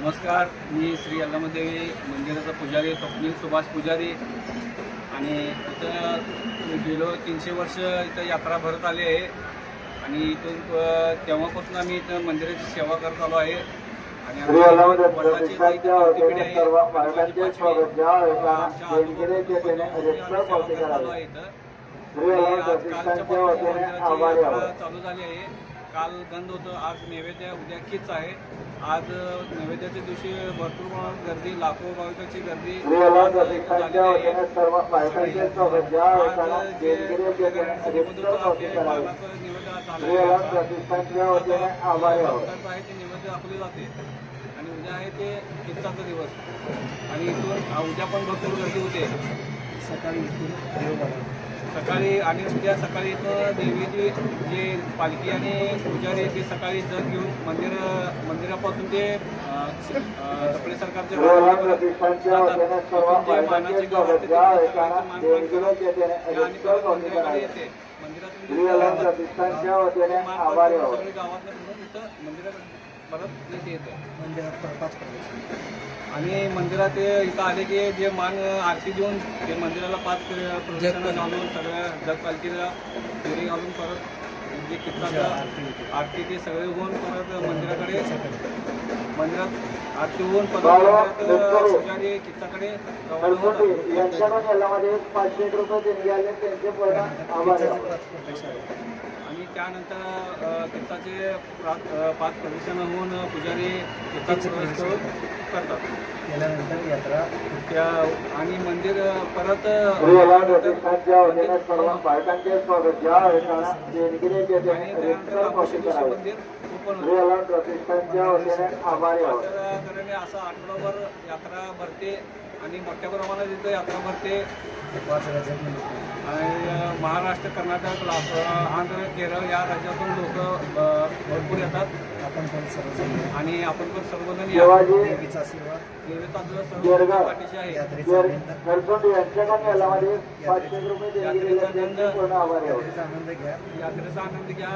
नमस्कार, मी श्री अल्लामदेवी मंदिराचा पुजारी स्वप्नील सुभाष पुजारी आणि इथं गेलो 300 वर्ष इथं यात्रा भरत आली आहे आणि इथून तेव्हापासून आम्ही इथं मंदिराची सेवा करत आलो आहे आणि वडिलांची पिढी आहे चालू झाली आहे। काल बंद होतं, आज नैवेद्य, उद्या खीच आहे। आज नैवेद्याच्या दिवशी भरपूर प्रमाणात गर्दी, लाखो भाविकांची गर्दी नैवेद्य दाखवले जाते आणि उद्या आहे ते खिचाचा दिवस आणि इथून उद्या पण भरपूर गर्दी होते। सकाळी आणि उद्या सकाळी इथं देवीची जे पालखी आणि पुजारी ते सकाळी जग घेऊन मंदिरापासून ते आपल्या सरकारच्या मानाचे गाव असते मंदिराकडे येते। मंदिरातून गावात मंदिरात परत येते आणि मंदिरात इथं आले की जे मान आरती देऊन ते मंदिराला 5 प्रदक्षिणा घालून सगळ्या जगपालखीला फेरी घालून परत जे किल्ल्याचं आरती ते सगळे होऊन परत मंदिरात आरती होऊन परत पुजारी किल्ल्याकडे आणि त्यानंतर किल्ल्याचे 5 प्रदक्षिणा होऊन पुजारी किल्ल्यात करतात। त्यानंतर यात्रा आणि मंदिर परत असं आठवडाभर यात्रा भरते आणि मोठ्या प्रमाणात इथं यात्रा भरते आणि महाराष्ट्र, कर्नाटक, आंध्र, केरळ या राज्यातून लोक भरपूर येतात आणि आपण पण सर्वजण देवीचा सर्व पाठीशी आहे। यात्रेचा आनंद घ्या।